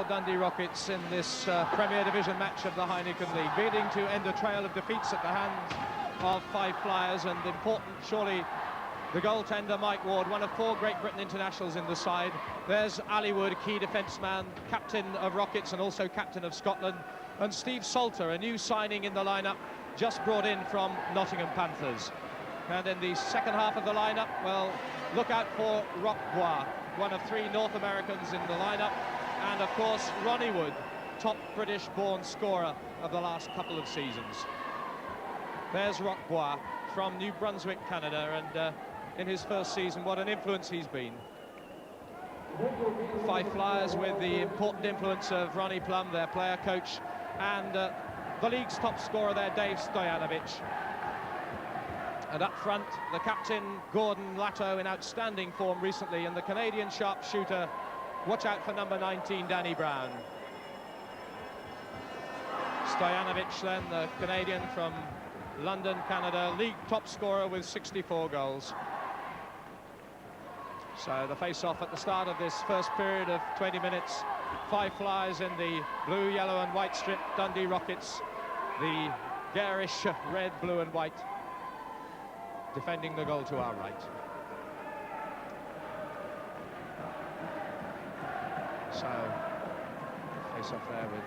Dundee Rockets in this Premier Division match of the Heineken League, beginning to end a trail of defeats at the hands of Fife Flyers, and important, surely, the goaltender Mike Ward, one of 4 Great Britain internationals in the side. There's Ali Wood, key defence man, captain of Rockets and also captain of Scotland, and Steve Salter, a new signing in the lineup, just brought in from Nottingham Panthers. And in the second half of the lineup, well, look out for Roquebois, one of 3 North Americans in the lineup, and of course Ronnie Wood, top British-born scorer of the last couple of seasons. There's Roquebois from New Brunswick, Canada, and in his first season, what an influence he's been. Fife Flyers with the important influence of Ronnie Plum, their player coach, and the league's top scorer there, Dave Stojanovic. And up front, the captain, Gordon Latto, in outstanding form recently, and the Canadian sharpshooter, watch out for number 19, Danny Brown. Stojanovic then, the Canadian from London, Canada, league top scorer with 64 goals. So the face-off at the start of this first period of 20 minutes. Fife Flyers in the blue, yellow and white strip, Dundee Rockets, the garish red, blue and white, defending the goal to our right. So, face-off there with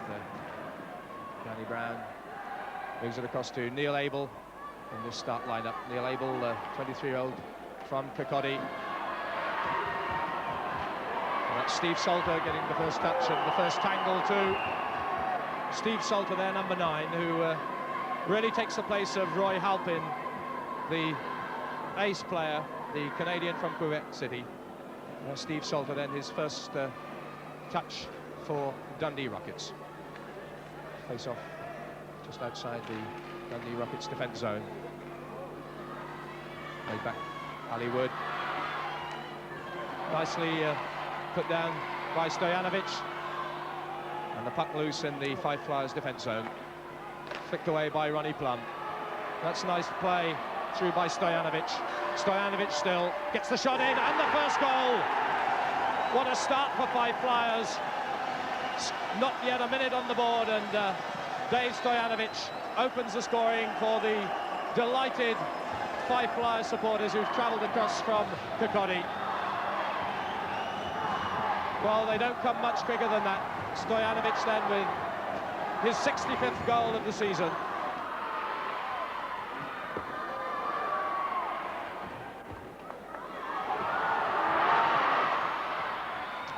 Danny Brown. Moves it across to Neil Abel in this start lineup. Neil Abel, 23-year-old from Kirkcaldy. And that's Steve Salter getting the first touch and the first tangle too. Steve Salter there, number 9, who really takes the place of Roy Halpin, the ace player, the Canadian from Quebec City. Steve Salter then, his first touch for Dundee Rockets. Face off just outside the Dundee Rockets defence zone. Laid back, Ali Wood. Nicely put down by Stojanovic. And the puck loose in the Fife Flyers defence zone. Flicked away by Ronnie Plum. That's nice play through by Stojanovic. Stojanovic still gets the shot in, and the first goal! What a start for Fife Flyers. Not yet a minute on the board, and Dave Stojanovic opens the scoring for the delighted Fife Flyers supporters who've travelled across from Kirkcaldy. Well, they don't come much quicker than that. Stojanovic then with his 65th goal of the season.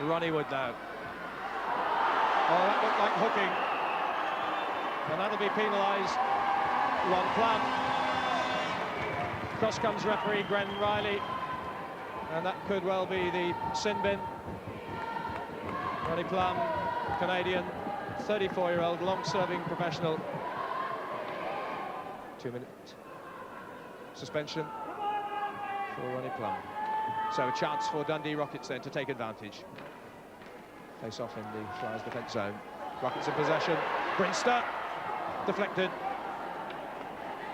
Ronnie Wood now. Oh, that looked like hooking. And that'll be penalised. Ron Plum. Cross comes referee Gren Riley. And that could well be the sin bin. Ronnie Plum, Canadian, 34-year-old, long-serving professional. 2-minute suspension for Ronnie Plum. So a chance for Dundee Rockets then to take advantage. Face off in the Flyers defence zone. Rockets in possession. Brinster deflected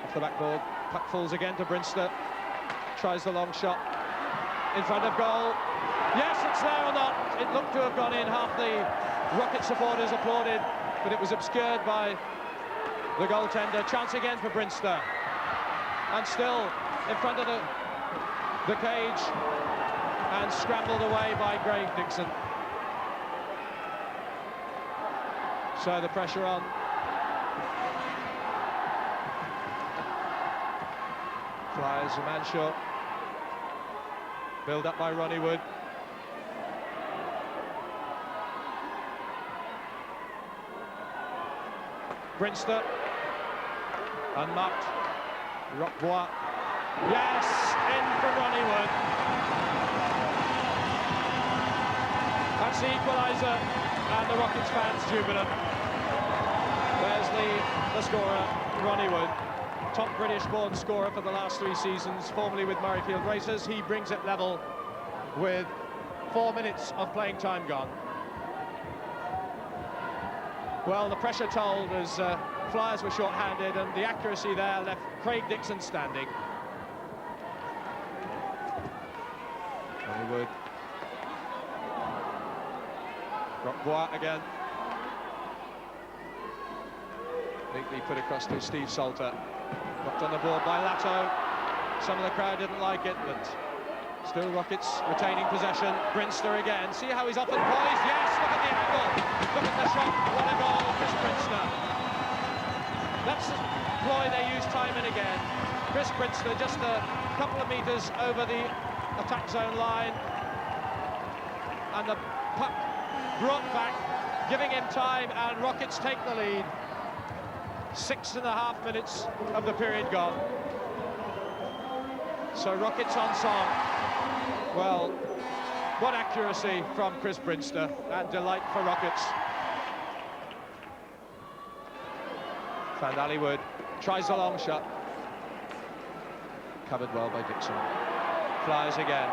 off the backboard. Puck falls again to Brinster. Tries the long shot in front of goal. Yes, it's there or not. It looked to have gone in. Half the Rocket supporters applauded, but it was obscured by the goaltender. Chance again for Brinster, and still in front of the cage, and scrambled away by Greg Dixon. So the pressure on. Flyers a man short. Build up by Ronnie Wood. Brinster. Unmarked. Roquebois. Yes, in from Ronnie Wood. That's the equaliser, and the Rockets fans jubilant. There's the scorer, Ronnie Wood. Top British-born scorer for the last 3 seasons, formerly with Murrayfield Racers. He brings it level with 4 minutes of playing time gone. Well, the pressure told as Flyers were short-handed, and the accuracy there left Craig Dixon standing. Ronnie Wood Bois again. Neatly put across to Steve Salter. Knocked on the board by Lato. Some of the crowd didn't like it, but still Rockets retaining possession. Brinster again. See how he's often poised? Yes, look at the angle. Look at the shot. What a goal, Chris Brinster. That's the ploy they use time and again. Chris Brinster just a couple of metres over the attack zone line. And the puck brought back, giving him time, and Rockets take the lead. 6.5 minutes of the period gone. So Rockets on song. Well, what accuracy from Chris Brinster, and delight for Rockets. Van Allywood tries the long shot. Covered well by Dixon. Flyers again.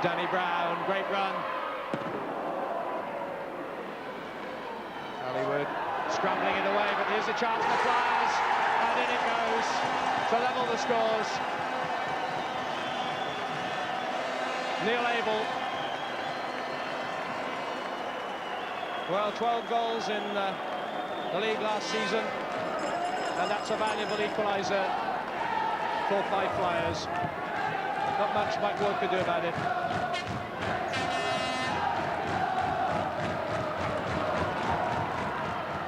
Danny Brown, great run. Allywood scrambling it away, but here's a chance for Flyers, and in it goes to level the scores. Neil Abel. Well, 12 goals in the league last season, and that's a valuable equaliser for Fife Flyers. Not much Mike Ward could do about it.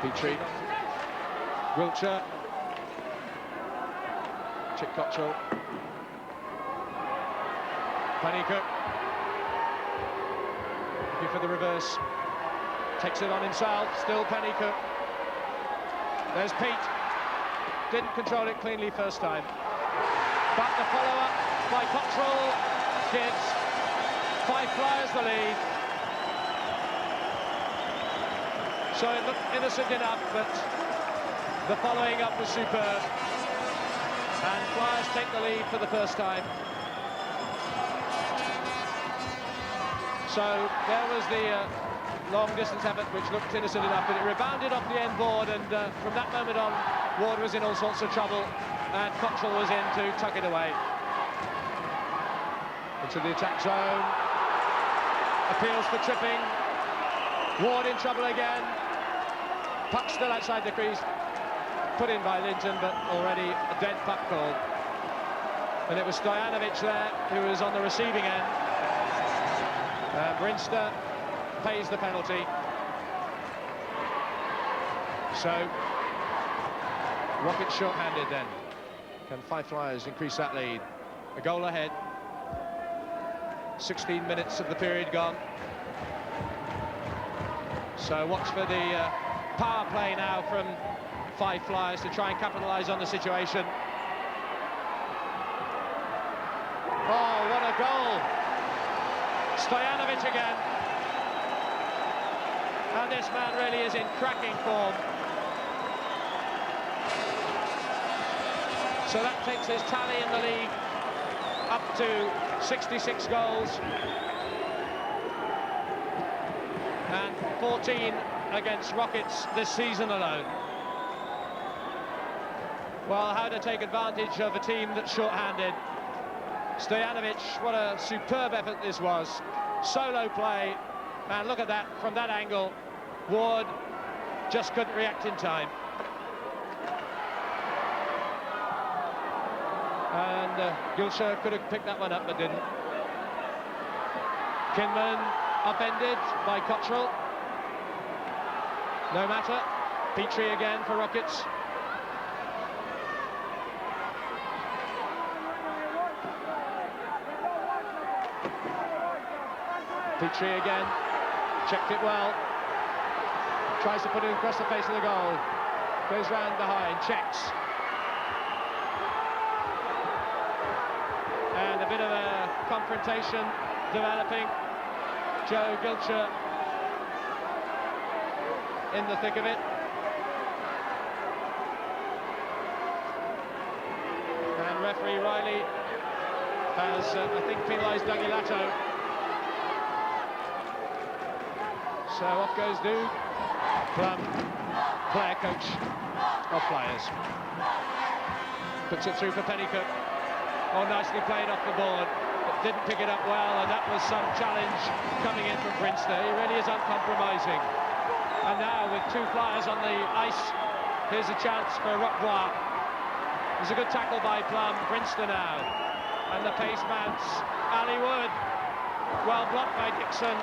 Petrie, Wiltshire, Chick Cottrell, Pennycook, looking for the reverse, takes it on himself, still Pennycook. There's Pete, didn't control it cleanly first time, but the follow-up by Cottrell gives Fife Flyers the lead. So it looked innocent enough, but the following up was superb. And Flyers take the lead for the first time. So there was the long distance effort, which looked innocent enough, but it rebounded off the end board, and from that moment on, Ward was in all sorts of trouble, and Cottrell was in to tuck it away. Into the attack zone. Appeals for tripping. Ward in trouble again. Puck still outside the crease. Put in by Linton, but already a dead puck called. And it was Stojanovic there who was on the receiving end. Brinster pays the penalty. So, Rockets short-handed then. Can Fife Flyers increase that lead? A goal ahead. 16 minutes of the period gone. So watch for the power play now from Fife Flyers to try and capitalise on the situation. Oh, what a goal! Stojanovic again. And this man really is in cracking form. So that takes his tally in the league up to 66 goals. And 14 against Rockets this season alone. Well, how to take advantage of a team that's short-handed. Stojanovic, what a superb effort this was. Solo play, and look at that, from that angle, Ward just couldn't react in time. And Gilshire could have picked that one up, but didn't. Kinman upended by Cottrell. No matter. Petrie again for Rockets. Petrie again. Checked it well. Tries to put it across the face of the goal. Goes round behind, checks. And a bit of a confrontation developing. Joe Gilcher in the thick of it. And referee Riley has, I think, penalised Dougie Lato. So off goes Duke. Plum, player coach of Flyers. Puts it through for Pennycook. Oh, nicely played off the board. But didn't pick it up well, and that was some challenge coming in from Brinster. He really is uncompromising. And now with two flyers on the ice, here's a chance for Roquebois. There's a good tackle by Plum. Brinster now, and the pace mounts. Ali Wood, well blocked by Dixon,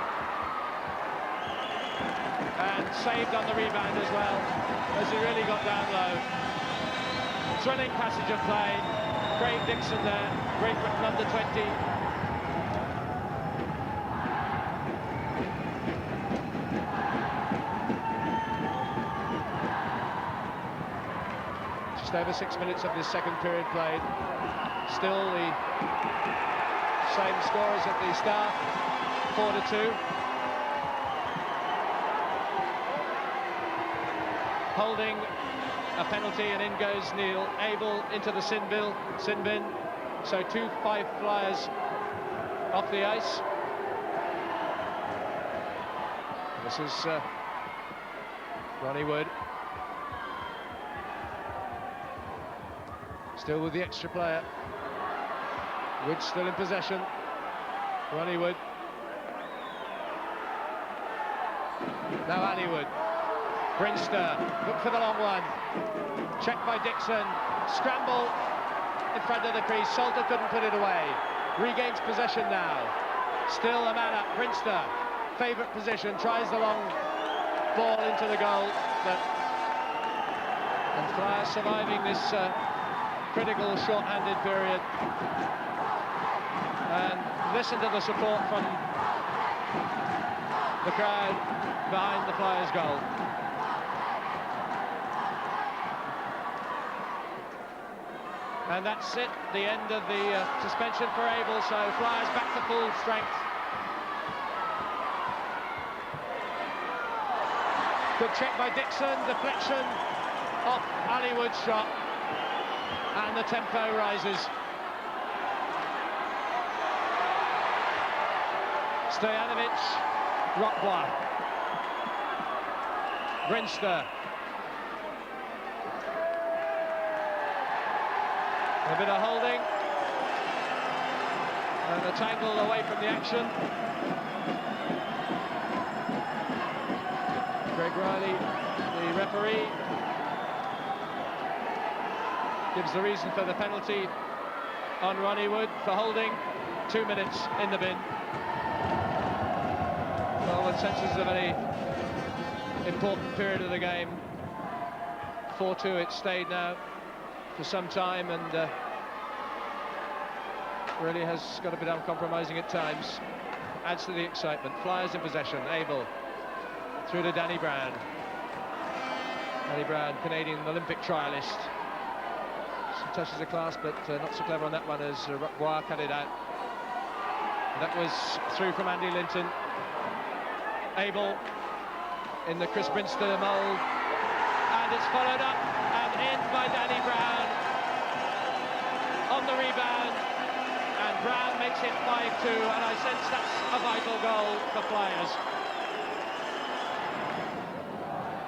and saved on the rebound as well, as he really got down low. Thrilling passage of play. Craig Dixon there, Great Britain under 20. Just over 6 minutes of this second period played. Still the same score as at the start, 4-2. Holding a penalty, and in goes Neil. Abel into the sin bin. So 2 Fife flyers off the ice. This is Ronnie Wood. Still with the extra player. Wood still in possession. Ronnie Wood. Now Ali Wood. Brinster, look for the long one. Checked by Dixon. Scramble in front of the crease. Salter couldn't put it away. Regains possession now. Still a man up. Brinster, favourite position, tries the long ball into the goal. And Flyers surviving this critical short-handed period. And listen to the support from the crowd behind the Flyers' goal. And that's it, the end of the suspension for Abel, so Flyers back to full strength. Good check by Dixon, deflection off Ali Wood's shot, and the tempo rises. Stojanovic, Roquebois, Brinster. A bit of holding, and a tangle away from the action. Greg Riley, the referee, gives the reason for the penalty on Ronnie Wood for holding. 2 minutes in the bin. Well, the sense is a very important period of the game. 4-2 it stayed now for some time, and really has got a bit uncompromising at times. Adds to the excitement. Flyers in possession. Abel through to Danny Brown. Danny Brown, Canadian Olympic trialist. Some touches of class, but not so clever on that one as Roquebois cut it out. And that was through from Andy Linton. Abel in the Chris Brinster mould, and it's followed up and in by Danny Brown on the rebound, and Brown makes it 5-2, and I sense that's a vital goal for Flyers.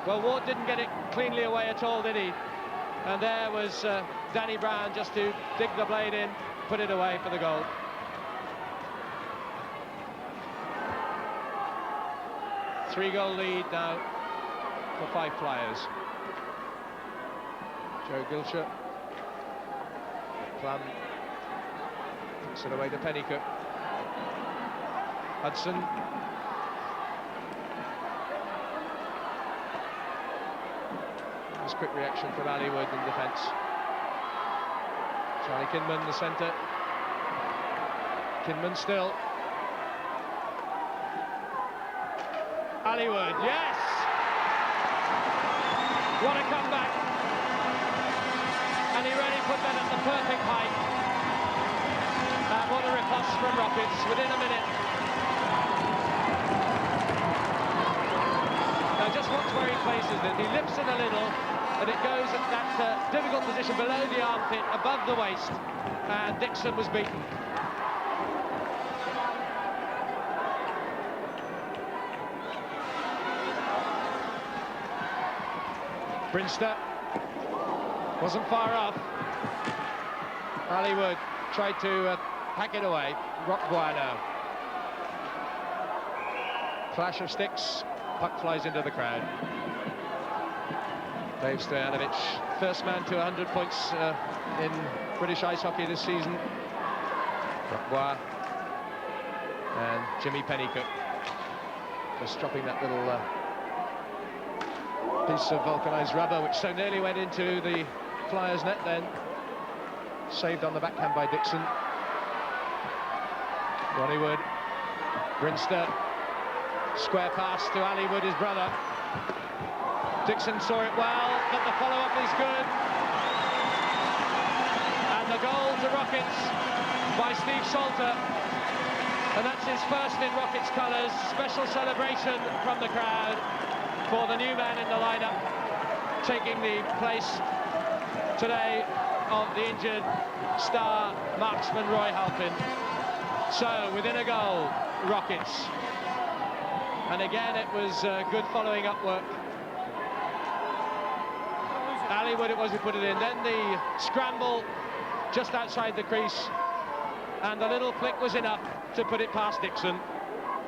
Well, Ward didn't get it cleanly away at all, did he? And there was Danny Brown just to dig the blade in, put it away for the goal. Three-goal lead now for Fife Flyers. Joe Gilcher. Plum takes it away to Pennycook. Hudson. There's quick reaction from Ali Wood in defence. Charlie Kinman, the centre. Kinman still. Ali Wood, yes! What a comeback! And he really put that at the perfect height. And what a riposte from Rockets within a minute. Now just watch where he places it. He lifts it a little, and it goes at that difficult position below the armpit, above the waist, and Dixon was beaten. Brinster wasn't far off. Ali Wood tried to hack it away. Rockbois now. Clash of sticks, puck flies into the crowd. Dave Stojanovic, first man to 100 points in British ice hockey this season. Rockbois and Jimmy Pennycook just dropping that little piece of vulcanized rubber which so nearly went into the Flyers net then. Saved on the backhand by Dixon. Ronnie Wood, Brinster, square pass to Ali Wood, his brother. Dixon saw it well, but the follow-up is good. And the goal to Rockets by Steve Salter. And that's his first in Rockets colours. Special celebration from the crowd for the new man in the lineup, taking the place today of the injured star marksman Roy Halpin. So, within a goal, Rockets. And again, it was good following up work. Ali Wood it was who put it in. Then the scramble just outside the crease. And the little flick was enough to put it past Dixon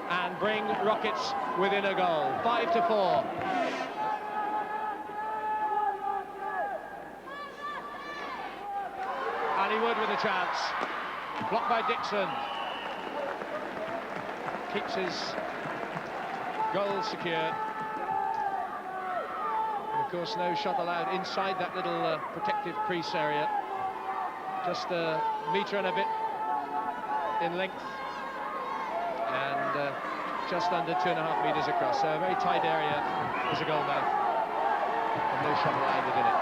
and bring Rockets within a goal. 5-4. Ali Wood with a chance. Blocked by Dixon. Keeps his goal secured. And of course, no shot allowed inside that little protective crease area. Just a metre and a bit in length. And just under 2.5 metres across. So a very tight area as a goal mouth. And no shot allowed within it.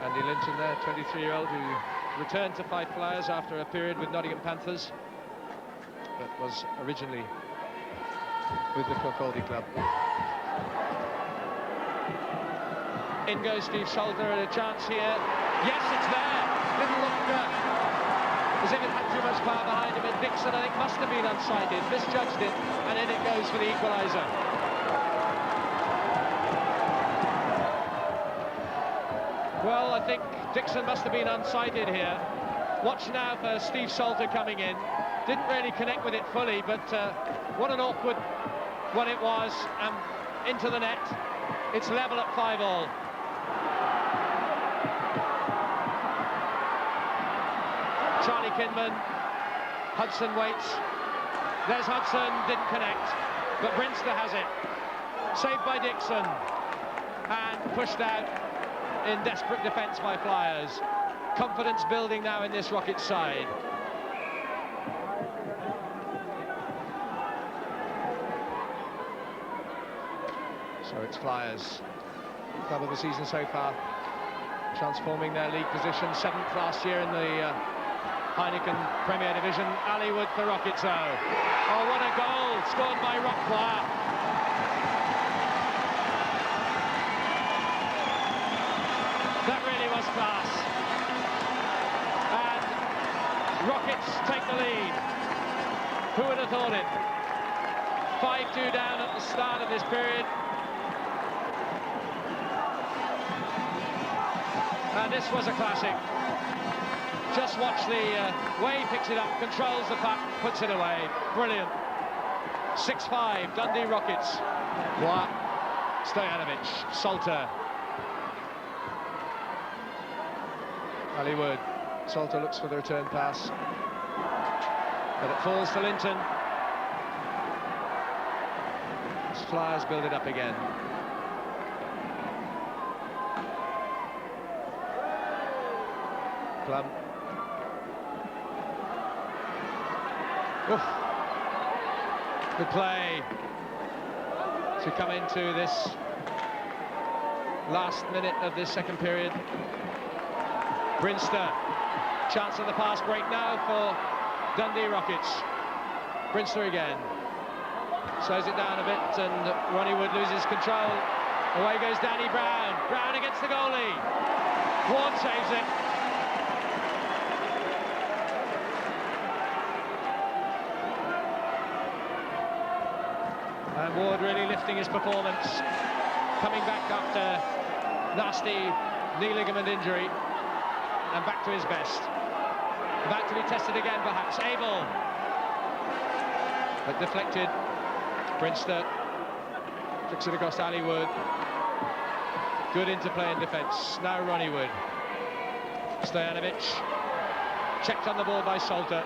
Andy Linton there, 23-year-old, who returned to Fife Flyers after a period with Nottingham Panthers, but was originally with the Kirkcaldy club. In goes Steve Salter and a chance here. Yes, it's there. Little look as if it had too much power behind him, and Dixon, I think, must have been unsighted, misjudged it, and in it goes for the equaliser. Well, I think Dixon must have been unsighted here. Watch now for Steve Salter coming in. Didn't really connect with it fully, but what an awkward one it was, and into the net. It's level at 5-all. Charlie Kinman, Hudson waits. There's Hudson, didn't connect, but Brinster has it. Saved by Dixon, and pushed out in desperate defence by Flyers. Confidence building now in this Rockets side. So it's Flyers, club of the season so far, transforming their league position. 7th last year in the Heineken Premier Division. Ali Wood for Rockets. Oh, what a goal scored by Rockbois. That really was class. And Rockets take the lead. Who would have thought it? 5-2 down at the start of this period. And this was a classic. Just watch the way he picks it up, controls the puck, puts it away. Brilliant. 6-5, Dundee Rockets. Bois, Stojanovic, Salter. Ali Wood. Salter looks for the return pass, but it falls to Linton. As Flyers build it up again. Plum. Oof. Good play to come into this last minute of this second period. Brinster, chance of the pass break now for Dundee Rockets. Brinster again, slows it down a bit, and Ronnie Wood loses control. Away goes Danny Brown. Brown against the goalie. Ward saves it. And Ward really lifting his performance, coming back after nasty knee ligament injury, and back to his best. About to be tested again, perhaps. Abel. But deflected. Brinster flicks it across Ali Wood. Good interplay in defence. Now Ronnie Wood. Stojanovic. Checked on the ball by Salter.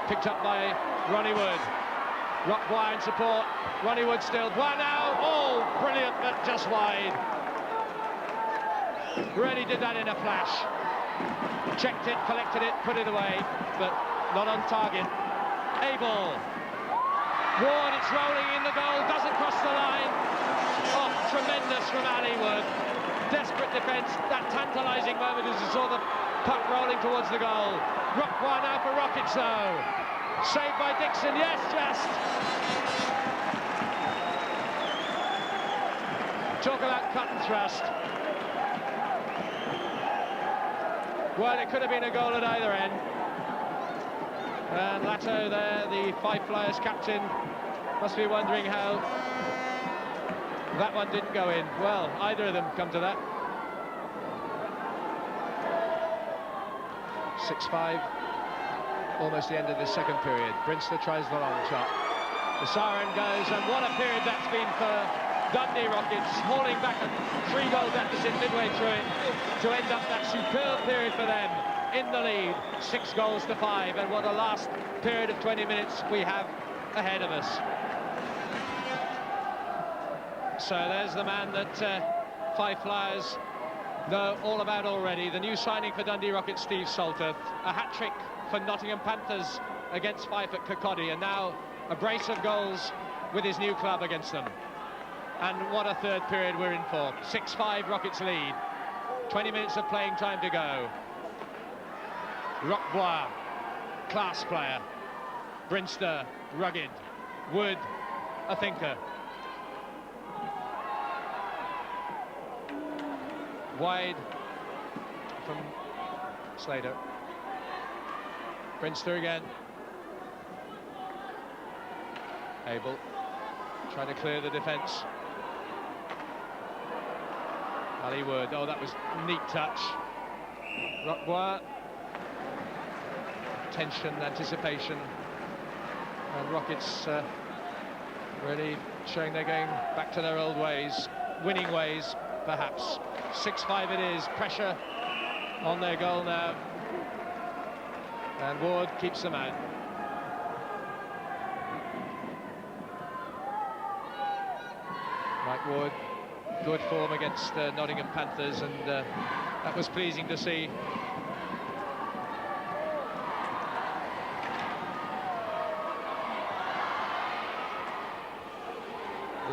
Picked up by Ronnie Wood. Rockboy in support. Ronnie Wood still. Bois now. Oh, brilliant, but just wide. Really did that in a flash. Checked it, collected it, put it away, but not on target. Abel. Ward, it's rolling in the goal, doesn't cross the line. Oh, tremendous from Ali Wood. Desperate defence, that tantalising moment as you saw the puck rolling towards the goal. Rockboy now for Rockets though. Saved by Dixon, yes, just. Talk about cut and thrust. Well, it could have been a goal at either end. And Lato there, the Fife Flyers captain, must be wondering how that one didn't go in. Well, either of them come to that. 6-5, almost the end of the second period. Brinster tries the long shot. The siren goes, and what a period that's been for Dundee Rockets, hauling back a 3-goal deficit midway through it to end up that superb period for them in the lead, 6-5, and what a last period of 20 minutes we have ahead of us. So there's the man that Fife Flyers know all about already, the new signing for Dundee Rockets, Steve Salter, a hat-trick for Nottingham Panthers against Fife at Kirkcaldy, and now a brace of goals with his new club against them. And what a third period we're in for. 6-5 Rockets lead. 20 minutes of playing time to go. Rockboy, class player. Brinster, rugged. Wood, a thinker. Wide from Slater. Brinster again. Abel trying to clear the defence. Ali Wood, oh, that was neat touch. Rockboy. Tension, anticipation. And Rockets really showing they're going back to their old ways, winning ways, perhaps. 6-5 it is, pressure on their goal now. And Ward keeps them out. Mike Ward, good form against Nottingham Panthers, and that was pleasing to see.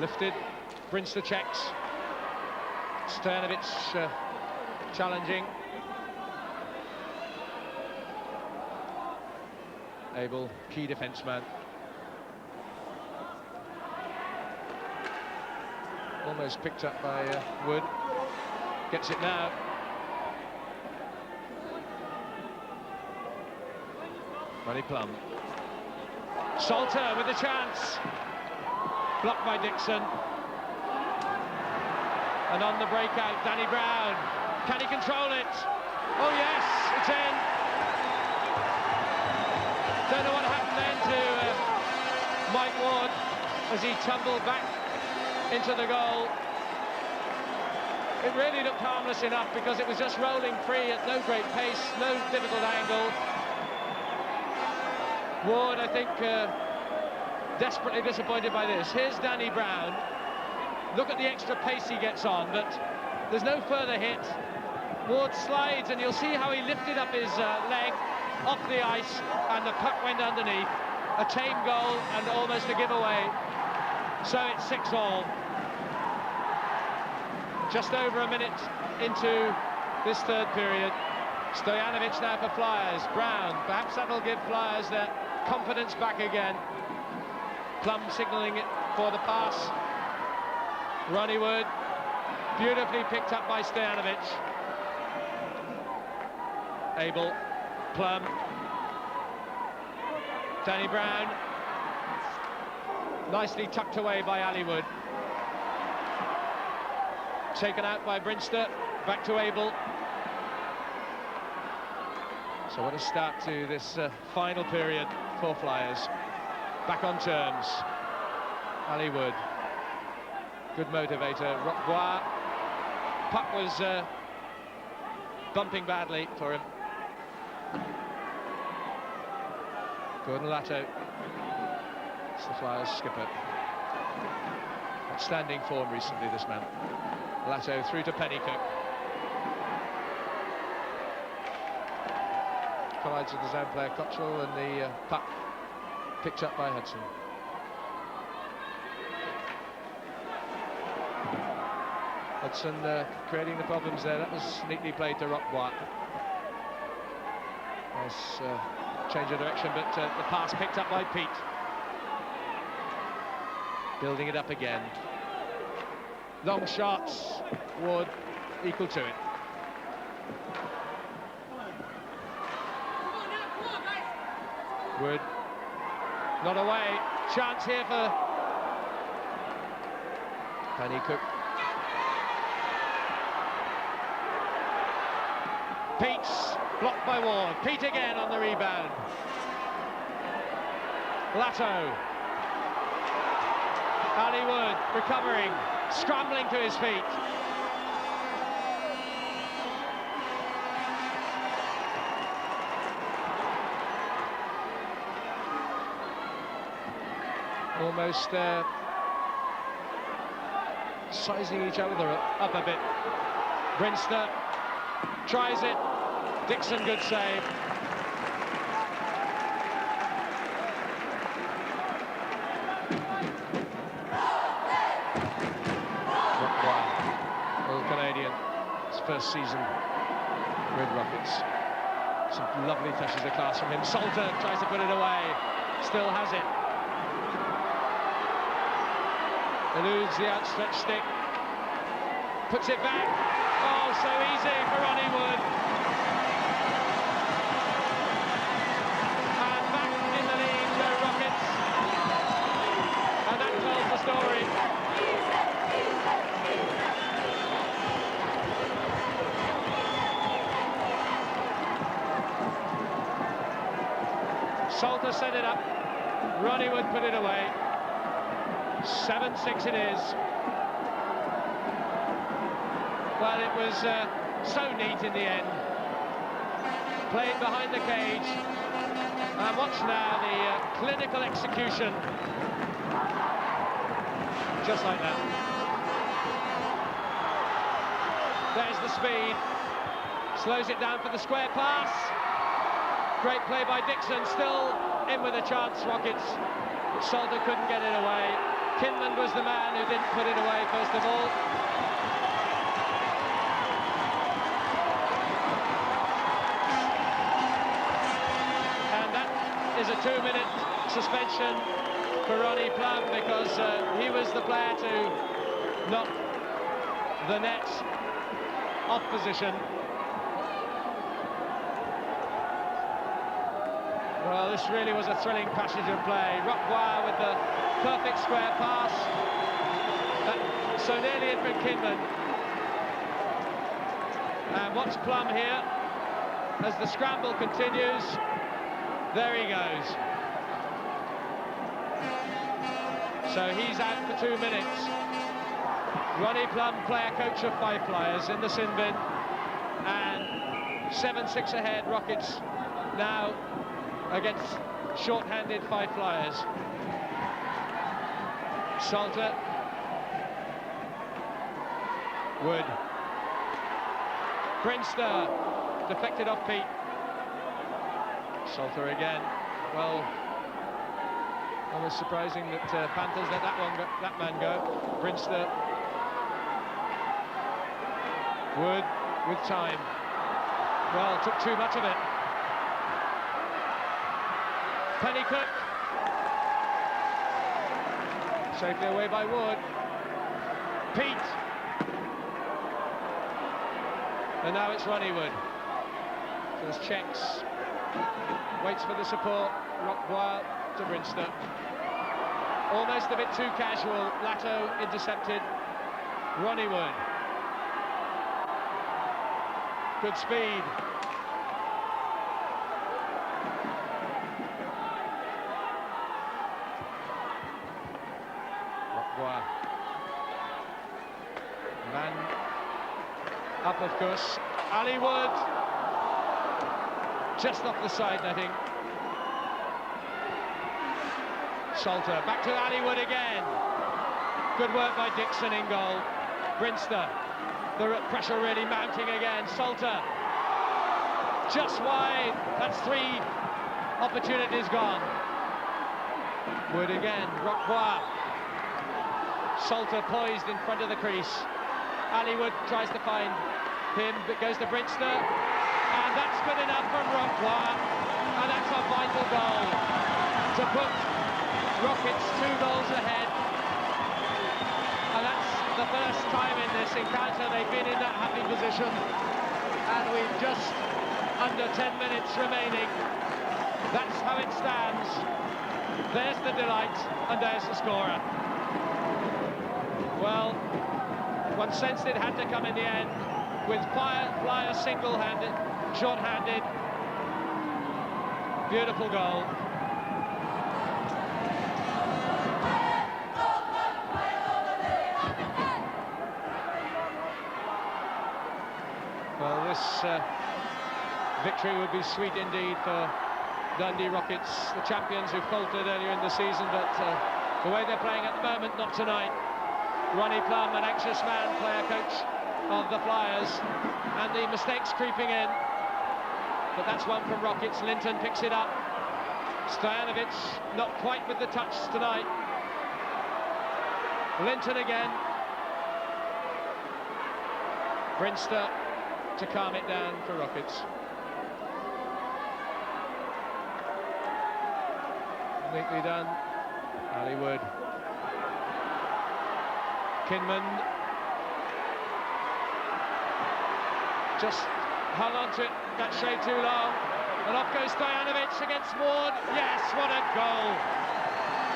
Lifted, Brinster checks. Stojanovic challenging. Abel, key defenceman. Almost picked up by Wood. Gets it now. Ronnie Plum. Salter with a chance. Blocked by Dixon. And on the breakout, Danny Brown. Can he control it? Oh yes, it's in. Don't know what happened then to Mike Ward as he tumbled back into the goal. It really looked harmless enough because it was just rolling free at no great pace, no difficult angle. Ward, I think, desperately disappointed by this. Here's Danny Brown. Look at the extra pace he gets on, but there's no further hit. Ward slides, and you'll see how he lifted up his leg off the ice, and the puck went underneath. A tame goal and almost a giveaway. So it's 6-all. Just over a minute into this third period. Stojanovic now for Flyers. Brown, perhaps that'll give Flyers their confidence back again. Plum signalling it for the pass. Ronnie Wood, beautifully picked up by Stojanovic. Abel, Plum, Danny Brown, nicely tucked away by Ali Wood. Taken out by Brinster, back to Abel. So what a start to this final period for Flyers. Back on terms. Ali Wood. Good motivator. Roquebois. Puck was bumping badly for him. Gordon Latto. It's the Flyers skipper. Outstanding form recently, this man. Latto through to Pennycook. Collides with his own player Cottrell, and the puck picked up by Hudson. Hudson creating the problems there. That was neatly played to Roquebois. Nice change of direction, but the pass picked up by Pete. Building it up again. Long shots. Wood equal to it. Wood not away. Chance here for Pennycook. Pete's blocked by Ward. Pete again on the rebound. Latto. Ali Wood recovering, scrambling to his feet. Almost sizing each other up a bit. Brinster tries it. Dixon, good save. Old Canadian, his first season with Rockets. Some lovely touches of class from him. Salter tries to put it away, still has it. Eludes the outstretched stick, puts it back. Oh, so easy for Ronnie Wood. And back in the lead go Rockets. And that tells the story. Salter set it up. Ronnie Wood put it away. 7-6 it is. Well, it was so neat in the end. Played behind the cage. And watch now the clinical execution. Just like that. There's the speed. Slows it down for the square pass. Great play by Dixon. Still in with a chance, Rockets. But Salter couldn't get it away. Kinman was the man who didn't put it away, first of all. And that is a 2-minute suspension for Ronnie Plum, because he was the player to knock the net off position. Well, this really was a thrilling passage of play. Roquebois with the perfect square pass. So nearly in for Kinman. And watch Plum here as the scramble continues. There he goes. So he's out for 2 minutes. Ronnie Plum, player coach of Fife Flyers, in the sin bin. And 7-6 ahead, Rockets now against short-handed Fife Flyers. Salter. Wood. Brinster deflected off Pete. Salter again. Well, almost surprising that Panthers let that man go. Brinster. Wood with time. Well, took too much of it. Pennycook. Safely away by Wood. Pete. And now it's Ronnie Wood. First checks. Waits for the support. Roquebois to Brinster. Almost a bit too casual. Latto intercepted. Ronnie Wood. Good speed. Up, of course. Ali Wood. Just off the side netting. Salter, back to Ali Wood again. Good work by Dixon in goal. Brinster, the pressure really mounting again. Salter, just wide. That's 3 opportunities gone. Wood again, Roquois. Salter poised in front of the crease. Ali Wood tries to find him, but goes to Brinster. And that's good enough from Roquois. And that's a vital goal to put Rockets 2 goals ahead. And that's the first time in this encounter they've been in that happy position. And we've just under 10 minutes remaining. That's how it stands. There's the delight, and there's the scorer. Well, one sensed it had to come in the end, with Flyer single-handed, short-handed. Beautiful goal. Well, this victory would be sweet indeed for Dundee Rockets, the champions who faltered earlier in the season, but the way they're playing at the moment, not tonight. Ronnie Plum, an anxious man, player coach of the Flyers, and the mistakes creeping in. But that's one from Rockets. Linton picks it up. Stojanovic not quite with the touch tonight. Linton again. Brinster to calm it down for Rockets. Neatly done. Ali Wood. Kinman just hung on to it, that shade too long, and off goes Stojanovic against Ward. Yes, what a goal!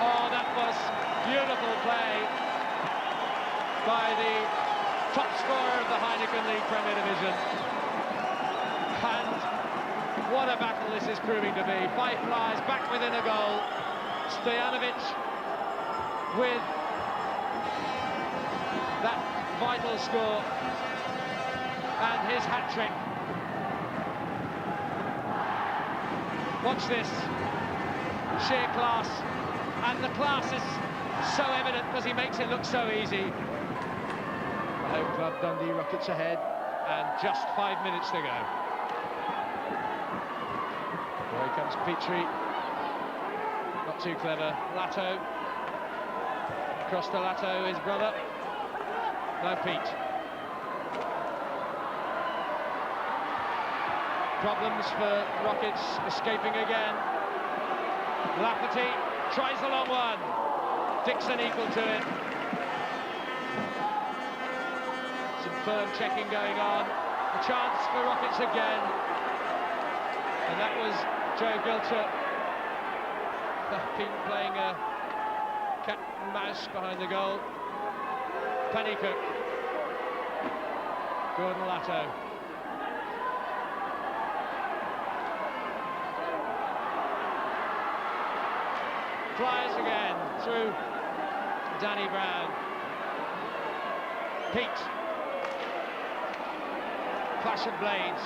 Oh, that was beautiful play by the top scorer of the Heineken League Premier Division. And what a battle this is proving to be. Fife Flyers back within a goal. Stojanovic with that vital score and his hat-trick. Watch this, sheer class, and the class is so evident because he makes it look so easy. The home club Dundee Rockets ahead, and just 5 minutes to go. Here comes Petrie, not too clever. Lato, across to Lato, his brother. No, Pete. Problems for Rockets, escaping again. Lafferty tries the long one. Dixon equal to it. Some firm checking going on. A chance for Rockets again. And that was Joe Gilter. Pete playing a cat and mouse behind the goal. Pennycook. Gordon Lato. Flyers again through Danny Brown. Pete. Clash of blades.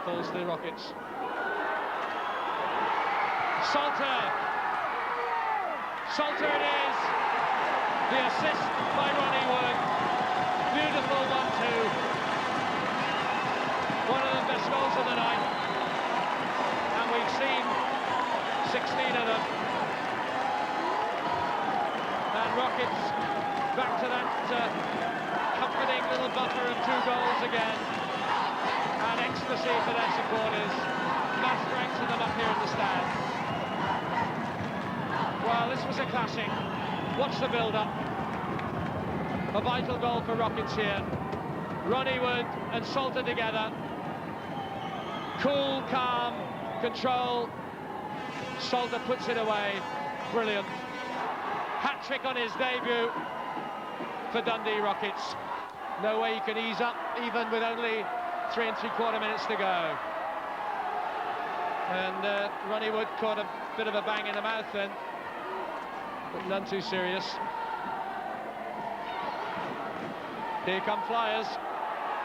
Falls to the Rockets. Salter. Salter it is. The assist by Ronnie Wood. Beautiful 1-2. One of the best goals of the night. And we've seen 16 of them. And Rockets back to that comforting little buffer of 2 goals again. And ecstasy for their supporters. Mass ranks of them up here in the stand. Well, this was a classic. Watch the build-up. A vital goal for Rockets here. Ronnie Wood and Salter together. Cool, calm, control. Salter puts it away. Brilliant. Hat-trick on his debut for Dundee Rockets. No way he can ease up, even with only 3 3/4 minutes to go. And Ronnie Wood caught a bit of a bang in the mouth then, but none too serious. Here come Flyers.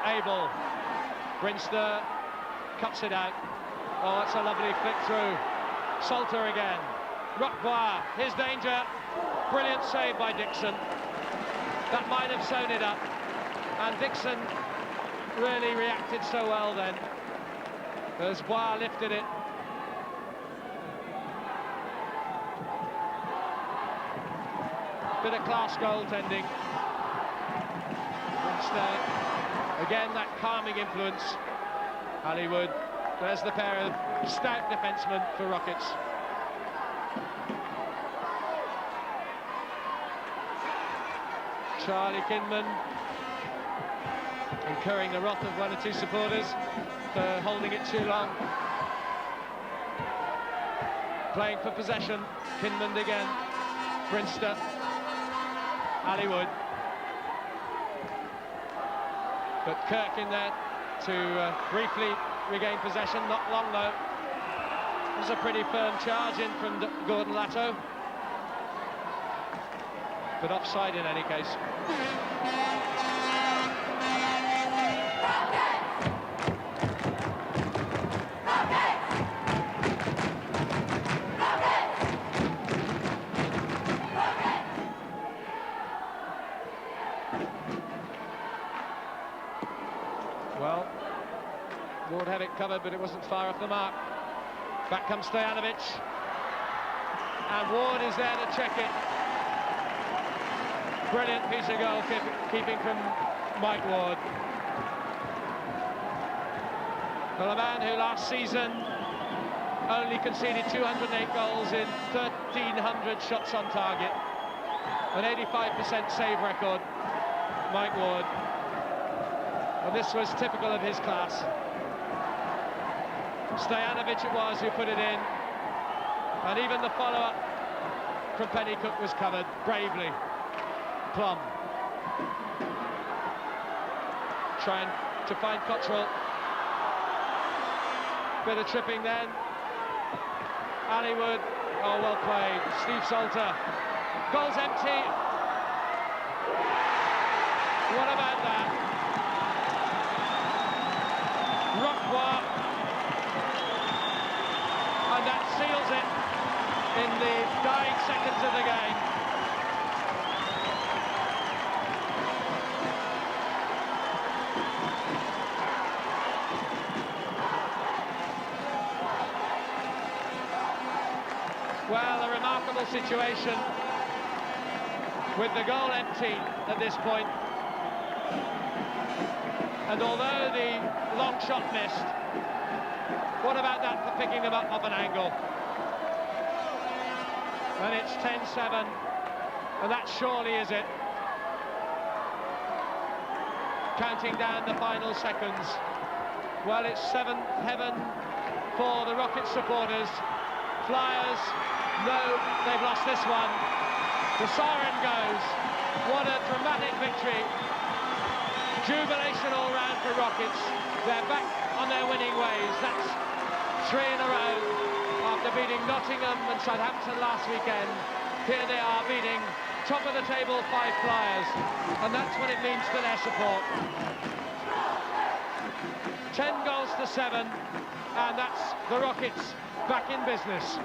Abel. Brinster cuts it out. Oh, that's a lovely flick through. Salter again. Rockbois, his danger. Brilliant save by Dixon. That might have sewn it up. And Dixon really reacted so well then, as Bois lifted it. Bit of class goaltending. Again, that calming influence. Hollywood, there's the pair of stout defensemen for Rockets. Charlie Kinman incurring the wrath of one or two supporters for holding it too long. Playing for possession, Kinman again, Brinster, Hollywood. But Kirk in there to briefly regain possession, not long though. It was a pretty firm charge in from Gordon Latto. But offside in any case. Well, Ward had it covered, but it wasn't far off the mark. Back comes Stojanovic. And Ward is there to check it. Brilliant piece of goalkeeping from Mike Ward. Well, a man who last season only conceded 208 goals in 1,300 shots on target. An 85% save record, Mike Ward. And this was typical of his class. Stojanovic it was who put it in. And even the follow-up from Pennycook was covered bravely. Plum. Trying to find Cottrell. Bit of tripping then. Hollywood. Oh, well played. Steve Salter. Goal's empty. What about that? Rockbois. And that seals it in the dying seconds of the game. Well, a remarkable situation with the goal empty at this point. And although the long shot missed, what about that for picking them up off an angle? And it's 10-7, and that surely is it. Counting down the final seconds. Well, it's seventh heaven for the Rocket supporters. Flyers, no, they've lost this one. The siren goes. What a dramatic victory. Jubilation all round for Rockets. They're back on their winning ways. That's 3 in a row. After beating Nottingham and Southampton last weekend, here they are beating top of the table Fife Flyers. And that's what it means to their support. 10 goals to 7, and that's the Rockets back in business.